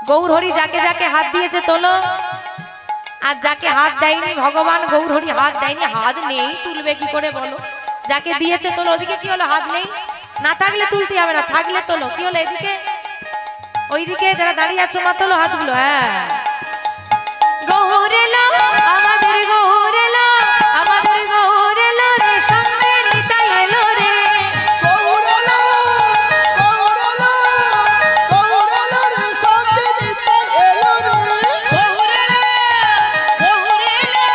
গৌরহরি যাকে যাকে হাত দিয়েছে তোলো, আর যাকে হাত দেয়নি ভগবান গৌরহরি হাত দেয়নি, হাত নেই তুলবে কি করে বলো? যাকে দিয়েছে তোলো। ওদিকে কি হলো? হাত নেই, না থাকলে তুলতে হবে না, থাকলে তোলো। কি হলো? এদিকে ওইদিকে যারা দাঁড়িয়ে আছো মা তোলো হাতগুলো। হ্যাঁ, গৌর এলো আমাদের, গৌর এলো আমাদের, গৌর এলো রে, সঙ্গে নিতাই এলো রে। গৌর এলো, গৌর এলো, গৌর এলো রে, সঙ্গে নিতাই এলো রে। গৌর এলো, গৌর এলো,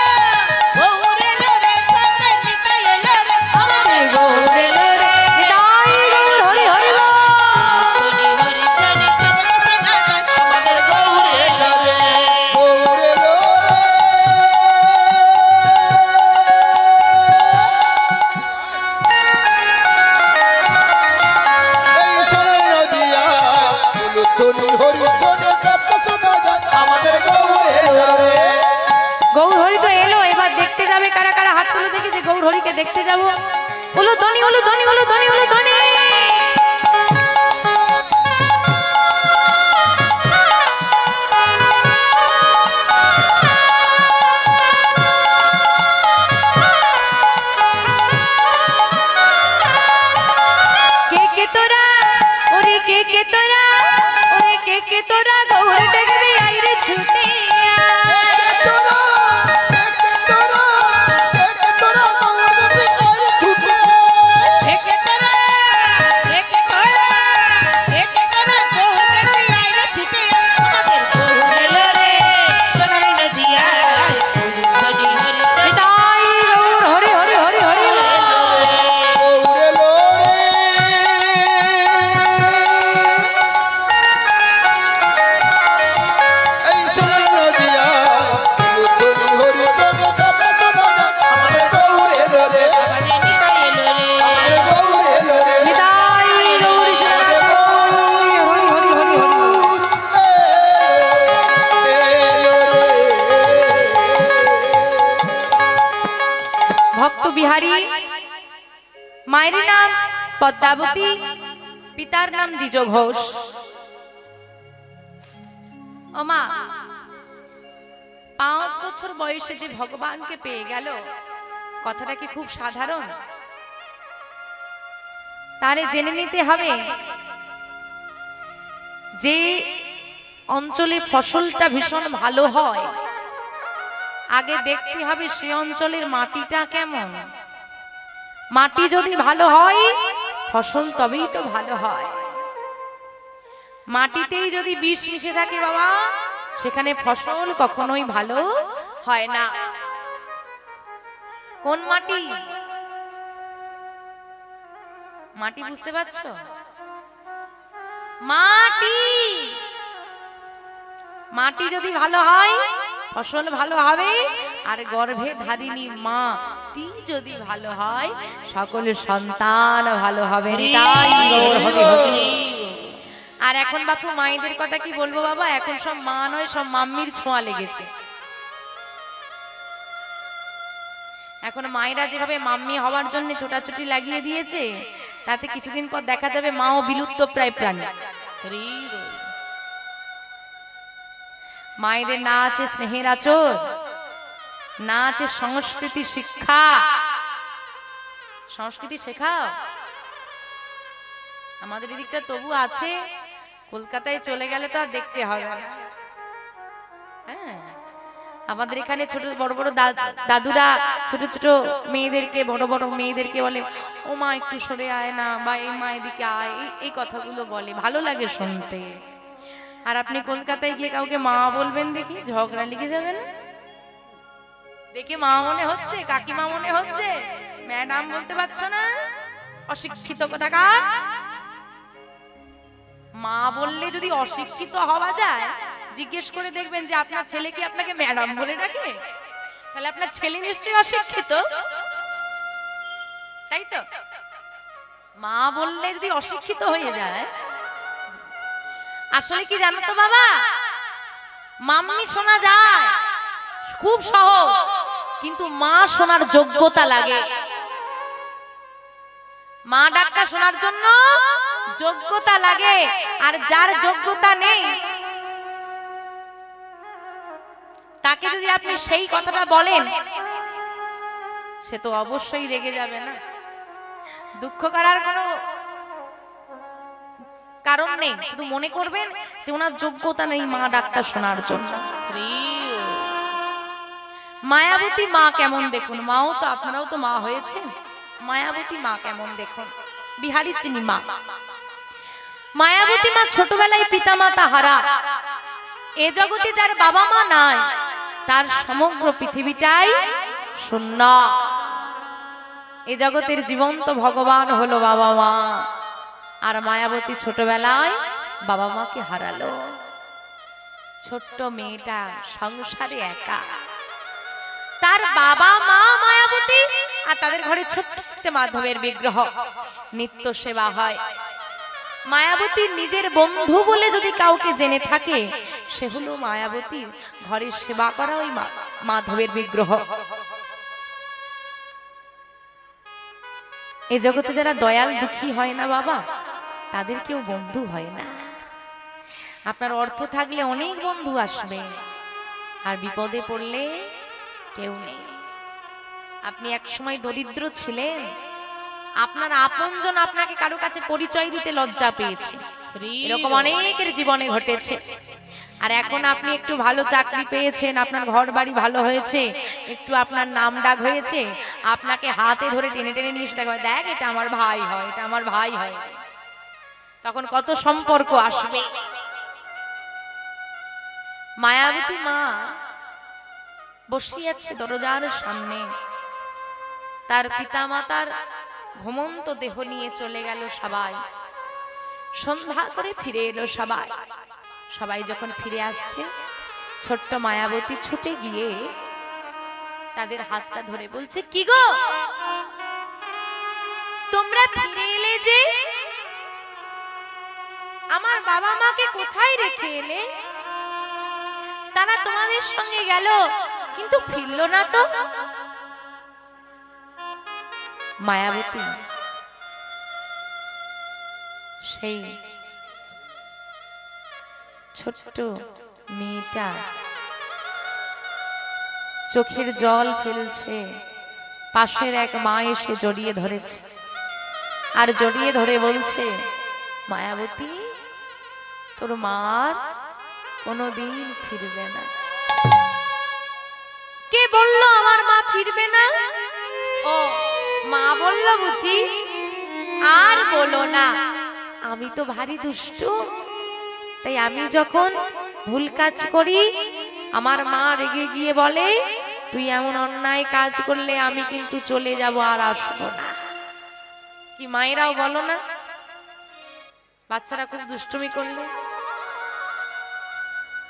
গৌর এলো রে, সঙ্গে নিতাই এলো রে। আমাদের গৌর এলো রে, নিতাই গৌর হরি হরি বল। হরি হরি জানি সর্বনাশ না জানি, আমাদের গৌর এলো রে। গৌর এলো রে। এই সোনার নদিয়া উলুধ্বনি হরিধ্বনি জপ শোনা যায়, আমাদের গৌর এলো রে। গৌর হরি তো এলো, এবার দেখতে যাবে কারা কারা? হাত তুলে দেখে যে গৌর হরিকে দেখতে যাবো। হলো ধ্বনি, হলো ধ্বনি, হলো ধ্বনি, হলো ধ্বনি। কে কে তোরা, ওরে কে কে তোরা, ওরে কে কে তোরা, গৌর দেখবি আইরে ছুটিয়া। তোরা, একে তোরা, একে তোরা গৌর দেখবি আইরে ছুটে। একে তোরা, একে তোরা, একে তোরা গৌর দেখবি আইরে ছুটে। আমাদের গৌর এলো রে, সোনার নদিয়ায় হরি হরি জানি। নিতাই গৌর হরি হরি হরি হরি বল। গৌর এলো রে। এই সোনার নদিয়া উলুধ্বনি হরিধ্বনি জপ শোনা যায়, আমাদের গৌর এলো রে। আমাদের নিতাই এলো রে। আমাদের গৌর এলো রে। নিতাই গৌর আমাদের গৌর হরি হরি হরি হরি। এলো রে। ভক্ত বিহারী, মায়ের নাম পদ্মাবতী, পিতার নাম দ্বিজ ঘোষ। ও মা, 5 বছর বয়সে যে ভগবানকে পেয়ে গেল, কথাটা কি খুব সাধারণ? তাহলে জেনে নিতে হবে যে অঞ্চলে ফসলটা ভীষণ ভালো হয়, আগে দেখতে হবে সে অঞ্চলের মাটিটা কেমন। মাটি যদি ভালো হয় ফসল তবেই তো ভালো হয়। মাটিতেই যদি বিষ মিশে থাকে বাবা, সেখানে ফসল কখনোই ভালো হয় না। কোন মাটি? মাটি বুঝতে পারছো? মাটি, মাটি যদি ভালো হয় ফসল ভালো হবে, আর গর্ভে ধারিণী মাটি যদি ভালো হয় সকল সন্তান ভালো হবে। নিতাই গৌর হরি হরি। আর এখন বাপু মায়েদের কথা কি বলবো বাবা, এখন সব মা নয়, সব মাম্মির ছোঁয়া লেগেছে। এখন মায়েরা যেভাবে মাম্মি হওয়ার জন্য ছোটাছুটি লাগিয়ে দিয়েছে, তাতে কিছুদিন পর দেখা যাবে মাও বিলুপ্ত প্রায় প্রাণী। হরি হরি। মায়েদের না আছে স্নেহের আচর, না আছে সংস্কৃতি শিক্ষা। সংস্কৃতি শেখাও আমাদের এদিকটা তবু আছে, কলকাতায় চলে গেলে তো আর দেখতে হবে না। হ্যাঁ, আমাদের এখানে ছোট বড় বড় দাদুরা ছোট ছোট মেয়েদেরকে, বড় বড় মেয়েদেরকে বলে ও মা একটু সরে আয় না, বা এই মা এদিকে আয়, এই কথাগুলো বলে, ভালো লাগে শুনতে। আর আপনি কলকাতায় গিয়ে কাউকে মা বলবেন দেখি, ঝগড়া লেগে যাবে না? দেখে মা মনে হচ্ছে, কাকিমা মনে হচ্ছে, ম্যাডাম বলতে পারছো না, অশিক্ষিত কোথাকার। মা বললে যদি অশিক্ষিত হওয়া যায়, জিজ্ঞেস করে দেখবেন যে আপনার ছেলে কি আপনাকে ম্যাডাম বলে ডাকে, তাহলে আপনার ছেলে নিশ্চয়ই অশিক্ষিত, তাই তো? মা বললে যদি অশিক্ষিত হয়ে যায়, আসলে কি জানো তো বাবা, মাম্মি শোনা যায় খুব সহজ, কিন্তু মা শোনার যোগ্যতা লাগে। মা ডাকটা শোনার জন্য যোগ্যতা লাগে, আর যার যোগ্যতা নেই আপনি সেই কথাটা বলেন, সে তো অবশ্যই রেগে যাবে না। দুঃখ করার কোনো কারণ নেই, শুধু মনে করবেন যে ওনার যোগ্যতা নেই মা ডাকটা শোনার জন্য। মায়াবতী মা কেমন দেখুন, মাও তো আপনারাও তো মা হয়েছেন, মায়াবতী মা কেমন দেখুন। বিহারী চিনি মা, মায়াবতী মা ছোটবেলায় পিতামাতা হারা, এ জগতে যার বাবা মা নাই তার সমগ্র পৃথিবীটাই শূন্য। এ জগতের জীবন্ত ভগবান হলো বাবা মা, আর মায়াবতী ছোটবেলায় বাবা মাকে হারালো। ছোট্ট মেয়েটা সংসারে একা, তার বাবা মা মায়াবতী, আর তাদের ঘরে ছোট্ট মাধবের বিগ্রহ, নিত্য সেবা হয়। মায়াবতীর নিজের বন্ধু বলে যদি কাউকে জেনে থাকে, সে হলো মায়াবতীর ঘরের সেবা করা ওই মাধবের বিগ্রহ। এই জগতে যারা দয়াল দুঃখী হয় না বাবা, তাদের কেউ বন্ধু হয় না। আপনার অর্থ থাকলে অনেক বন্ধু আসবে, আর বিপদে পড়লে কেউ নেই। আপনি এক সময় দরিদ্র ছিলেন, আপনার আপনজন আপনাকে কারো কাছে পরিচয় দিতে লজ্জা পেয়েছে, এরকম অনেকের জীবনে ঘটেছে। আর এখন আপনি একটু ভালো চাকরি পেয়েছেন, আপনার ঘর বাড়ি ভালো হয়েছে, একটু আপনার নাম ডাক হয়েছে, আপনাকে হাতে ধরে টেনে টেনে নিয়ে এসে দেখ এটা আমার ভাই হয়, এটা আমার ভাই হয়। তখন কত সম্পর্ক আসবে। মায়াবতী মা বসে আছে দরজার সামনে, তার পিতামাতার ঘুমন্ত দেহ নিয়ে চলে গেল সবাই। সন্ধ্যা করে ফিরে এলো সবাই। সবাই যখন ফিরে আসছে, ছোট্ট মায়াবতী ছুটে গিয়ে তাদের হাতটা ধরে বলছে, কি গো তোমরা ফিরে এলে যে, আমার বাবা মাকে কোথায় রেখে এলে? তারা তোমাদের সঙ্গে গেল কিন্তু ফিরলো না তো। মায়াবতী সেই ছোট্ট মেয়েটা চোখের জল ফেলছে, পাশের এক মা এসে জড়িয়ে ধরেছে, আর জড়িয়ে ধরে বলছে, মায়াবতী তোর মার কোনোদিন ফিরবে না। কে বললো আমার মা ফিরবে না? ও মা বললো বুঝি? আর বলো না, আমি তো ভারী দুষ্টু, তাই আমি যখন ভুল কাজ করি আমার মা রেগে গিয়ে বলে, তুই এমন অন্যায় কাজ করলে আমি কিন্তু চলে যাব, আর আসবো না। কি মায়েরাও বলো না, বাচ্চারা খুব দুষ্টুমি করলে,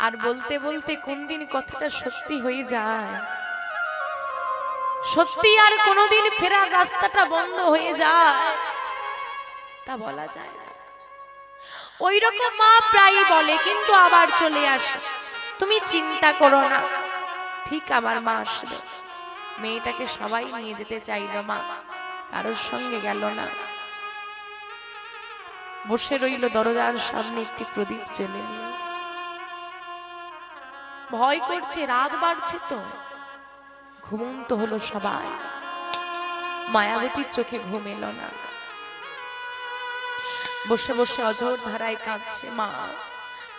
আর বলতে বলতে কোন দিন কথাটা সত্যি হয়ে যায়, সত্যি আর কোনোদিন ফেরার রাস্তাটা বন্ধ হয়ে যায়, তা বলা যায় না। ওই রকম মা প্রায় বলে, কিন্তু আবার চলে আসে। তুমি চিন্তা করো না, ঠিক আমার মা আসবে। মেয়েটাকে সবাই নিয়ে যেতে চাইল, মা কারোর সঙ্গে গেল না, বসে রইল দরজার সামনে একটি প্রদীপ জ্বেলে নিয়ে। ভয় করছে, রাত বাড়ছে তো, ঘুমন্ত হলো সবাই। মায়াবতীর চোখে ঘুম এলো না, বসে বসে অঝোর ধারায় কাঁদছে, মা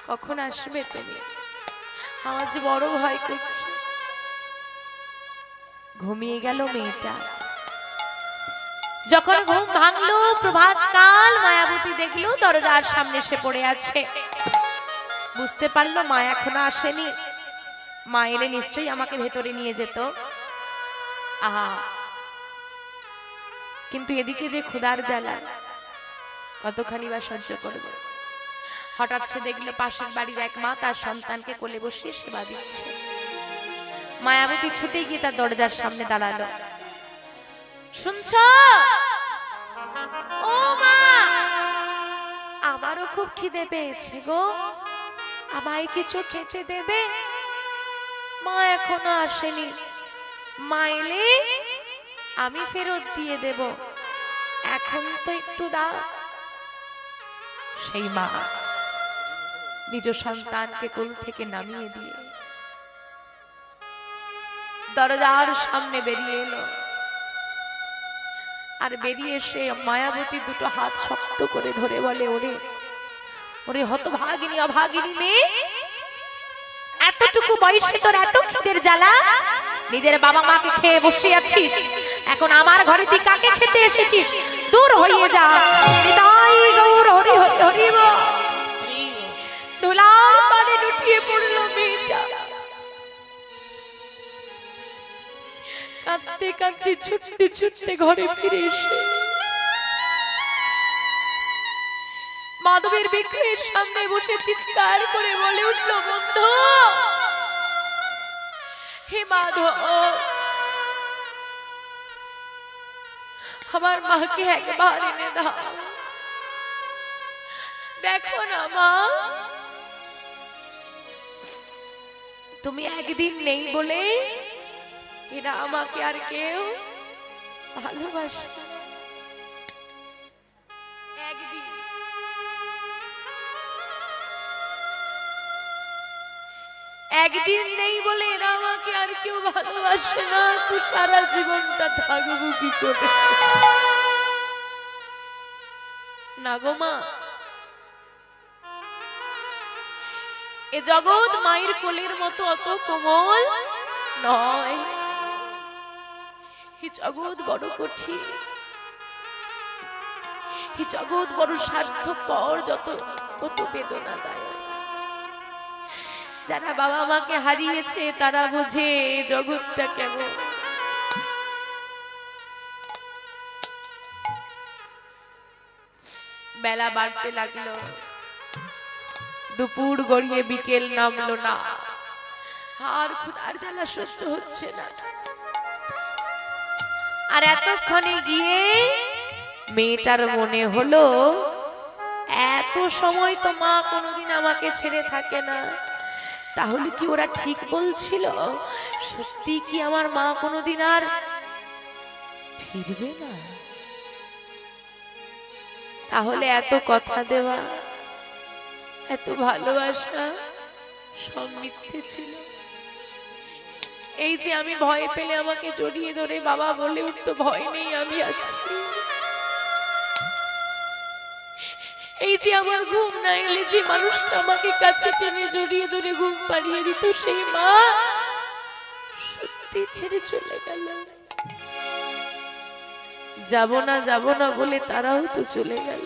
কখন আসবে তুমি, আমার যে বড় ভয় করছে। ঘুমিয়ে গেল মেয়েটা। যখন ঘুম ভাঙলো প্রভাত কাল, মায়াবতী দেখলো দরজার সামনে এসে পড়ে আছে। বুঝতে পারলো মা এখনো আসেনি, মা এলে নিশ্চয়ই আমাকে ভেতরে নিয়ে যেত। আহা, কিন্তু এদিকে যে ক্ষুধার জ্বালা কতখানি বা সহ্য করবে। হঠাৎ সে দেখলো পাশের বাড়ির এক মা তার সন্তানকে কোলে বসিয়ে সেবা দিচ্ছে। মায়াবতী ছুটে গিয়ে তার দরজার সামনে দাঁড়ালো। শুনছো? ও মা, আমারও খুব খিদে পেয়েছে গো, আমায় কিছু খেতে দেবে? মা এখনো আসেনি, মা এলে আমি ফেরত দিয়ে দেব, এখন তো একটু দাও। সেই মা নিজ সন্তানকে কোল থেকে নামিয়ে দিয়ে দরজার সামনে বেরিয়ে এলো, আর বেরিয়ে এসে মায়াবতী দুটো হাত শক্ত করে ধরে বলে, ওরে ওরে হতভাগিনী অভাগিনী মেয়ে, এতটুকু বয়সে তোর এত খিদের জ্বালা, নিজের বাবা মাকে খেয়ে বসে আছিস, এখন আমার ঘরে তুই কাকে খেতে এসেছিস? দূর হয়ে যা। নিতাই গৌর হরি হরি হরি বল। ধুলার পানে লুটিয়ে পড়ল মেয়েটা, কাঁদতে কাঁদতে ছুটতে ছুটতে ঘরে ফিরে এসে মাধবের বিগ্রহের সামনে বসে চিৎকার করে বলে উঠল, বন্ধু, হে মাধব, আমার মাকে একবার এনে দাও। দেখো না মা, তুমি একদিন নেই বলে এরা আমাকে আর কেউ ভালোবাসে। একদিন নেই বলে এরা আমাকে আর কেউ ভালোবাসে না, তো সারা জীবনটা থাকবো কি করে? না গো মা, এ জগৎ মায়ের কোলের মতো অত কোমল নয়, এই জগৎ বড় কঠিন, এই জগৎ বড় স্বার্থপর, যত কত বেদনা দেয়। যারা বাবা মাকে হারিয়েছে তারা বোঝে জগৎটা কেমন। বেলা বাড়তে লাগলো, দুপুর গড়িয়ে বিকেল নামলো না, আর ক্ষুধার জ্বালা সহ্য হচ্ছে না। আর এতক্ষণে গিয়ে মেয়েটার মনে হলো, এত সময় তো মা কোনোদিন আমাকে ছেড়ে থাকে না, তাহলে কি ওরা ঠিক বলছিল? সত্যি কি আমার মা কোনোদিন আর ফিরবে না? তাহলে এত কথা দেওয়া, এত ভালোবাসা সব মিথ্যে ছিল। এই যে আমি ভয় পেলে আমাকে জড়িয়ে ধরে বাবা বলে উঠতো, ভয় নেই, আমি আছি। এই যে আমার ঘুম না এলে যে মানুষটা আমাকে কাছে টেনে জড়িয়ে ধরে ঘুম পাড়িয়ে দিত, সেই মা সত্যি ছেড়ে চলে গেল। যাব না বলে তারাও তো চলে গেল।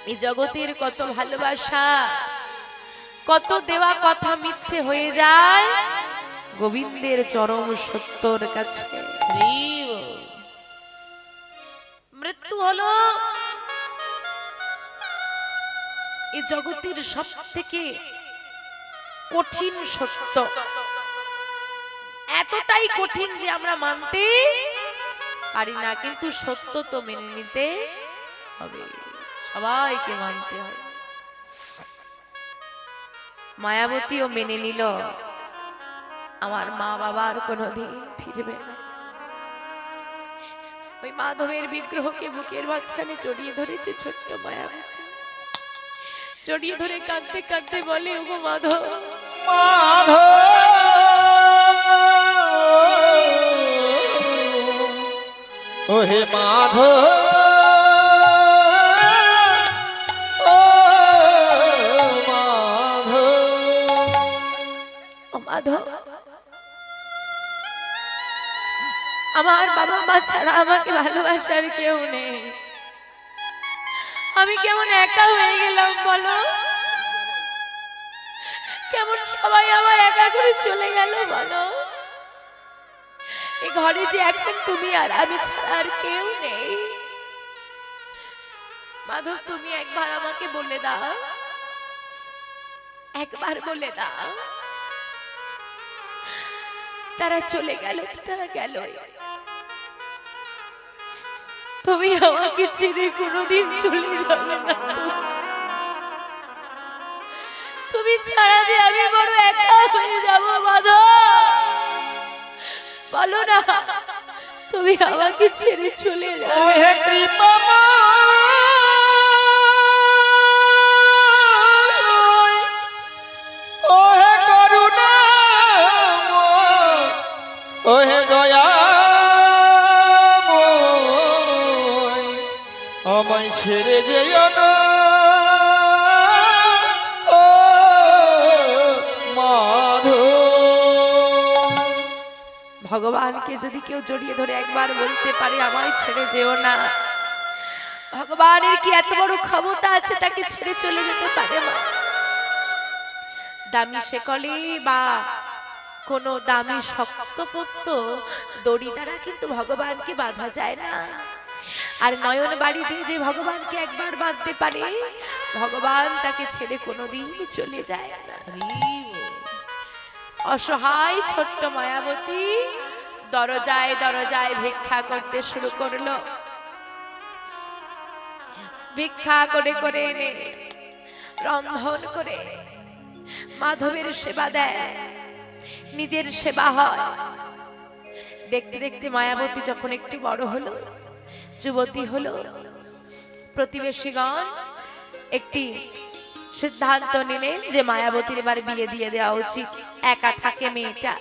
এই জগতের কত ভালোবাসা, কত দেওয়া কথা মিথ্যে হয়ে যায় গোবিন্দের চরম সত্যর কাছে। মৃত্যু হলো এই জগতের সব থেকে কঠিন সত্য, এতটাই কঠিন যে আমরা মানতে পারি না, কিন্তু সত্য তো মেনে নিতে হবে, সবাইকে মানতে হবে। মায়াবতীও মেনে নিল, আমার মা বাবার কোনোদিন ফিরবে না। ওই মাধবের বিগ্রহকে বুকের মাঝখানে জড়িয়ে ধরেছে ছোট্ট মায়াবতী, জড়িয়ে ধরে কাঁদতে কাঁদতে বলে, ওগো মাধব, মাধব ও হে মাধব, ও মাধব, ও মাধব, আমার বাবা মা ছাড়া আমাকে ভালোবাসার কেউ নেই, আমি কেমন একা হয়ে গেলাম বলো, কেমন সবাই আমার একা করে চলে গেল বলো। এই ঘরে যে এখন তুমি আর আমি ছাড়া আর কেউ নেই। মাধব, তুমি একবার আমাকে বলে দাও, একবার বলে দাও, তারা চলে গেল, তারা গেল, তুমি আমাকে ছেড়ে কোনোদিন চলে যাবে না। তুমি ছাড়া যে আমি বড় একা হয়ে যাব মাধব, বলো না, তুমি আমাকে ছেড়ে চলে যাও। ও হে কৃপাময়, ও হে করুণাময়, আমায় ছেড়ে যেও না ও মাধব। ভগবানকে যদি কেউ জড়িয়ে ধরে একবার বলতে পারে আমায় ছেড়ে যেও না, ভগবানের কি এত বড় ক্ষমতা আছে তাকে ছেড়ে চলে যেতে পারে মা? দামি শেকলে বা কোন দামি শক্তপোক্ত দড়ি দ্বারা কিন্তু ভগবানকে বাঁধা যায় না। আর নয়ন বাড়ি দিয়ে যে ভগবানকে একবার বাঁধতে পারে, ভগবান তাকে ছেড়ে কোনোদিন চলে যায় না। অসহায় ছোট্ট মায়াবতী দরজায় দরজায় ভিক্ষা করতে শুরু করলো। ভিক্ষা করে করে এনে রন্ধন করে মাধবের সেবা দেয়, নিজের সেবা হয়। দেখতে দেখতে মায়াবতী যখন একটু বড় হলো, যুবতী হলো, প্রতিবেশীগণ একটি সিদ্ধান্ত নিলেন যে মায়াবতীর এবার বিয়ে দিয়ে দেওয়া উচিত। একা থাকে মেয়েটা।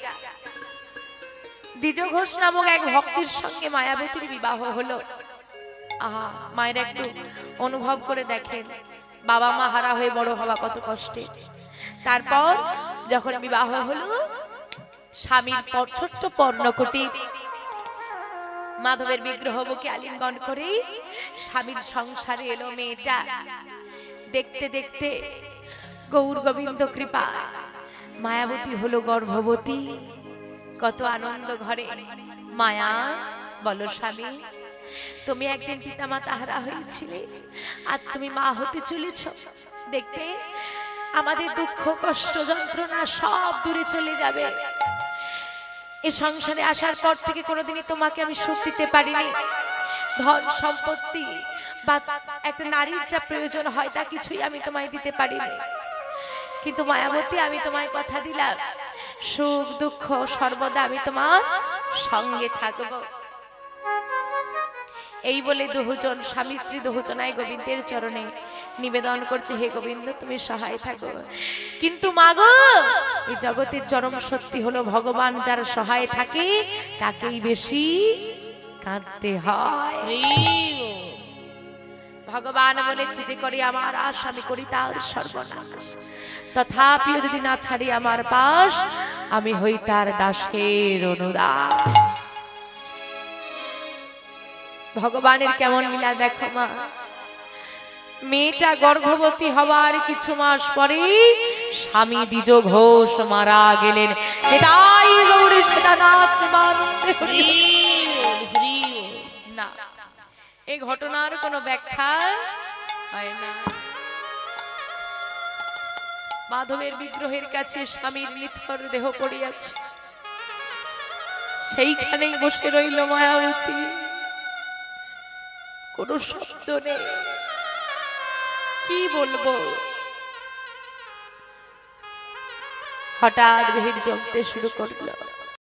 দ্বিজ ঘোষ নামক এক ভক্তির সঙ্গে মায়াবতীর বিবাহ হলো। আহা, মায়ের একটু অনুভব করে দেখেন, বাবা মা হারা হয়ে বড় হওয়া কত কষ্টে। তারপর যখন বিবাহ হলো, স্বামীর ছোট্ট পর্ণকুটি মাধবের বিগ্রহ বুকে আলিঙ্গন করে স্বামীর সংসারে এলো মেয়েটা। দেখতে দেখতে গৌর গোবিন্দ কৃপা মায়াবতী হলো গর্ভবতী। কত আনন্দ ঘরে। মায়া বলো স্বামী, তুমি একদিন পিতামাতা হারা হয়েছিলে, আজ তুমি মা হতে চলেছ। দেখবে আমাদের দুঃখ কষ্ট যন্ত্রণা সব দূরে চলে যাবে। এই সংসারে আসার পর থেকে কোনোদিনই তোমাকে আমি সুখ দিতে পারিনি। ধন সম্পত্তি বা একটা নারীর যা প্রয়োজন হয় তা কিছুই আমি তোমায় দিতে পারিনি। কিন্তু মায়াবতী, আমি তোমায় কথা দিলাম, সুখ দুঃখ সর্বদা আমি তোমার সঙ্গে থাকবো। এই বলে দুজন স্বামী স্ত্রী দুজনায় গোবিন্দের চরণে নিবেদন করছে, হে গোবিন্দ তুমি সহায় থাকো। কিন্তু মাগো, এই জগতের চরম সত্যি হলো ভগবান যার সহায় থাকে তাকেই বেশি কাঁদতে হয়। ভগবান বলেছে, যে করি আমার আশ আমি করি তার সর্বনাশ, তথাপিও যদি না ছাড়ি আমার পাশ আমি হই তার দাসের অনুরাগ। ভগবানের কেমন লীলা দেখো মা। মেয়েটা গর্ভবতী হওয়ার কিছু মাস পরে স্বামী দ্বিজ ঘোষ মারা গেলেন। এটাই গৌরী সীতানাথ না, এই ঘটনার কোনো ব্যাখ্যা হয় না। মাধবের বিগ্রহের কাছে স্বামীর নিথর দেহ পড়িয়াছে, সেইখানেই বসে রইল মায়াবতী। কোনো শব্দ নেই, কি বলবো। হঠাৎ ভিড় জমতে শুরু করলো।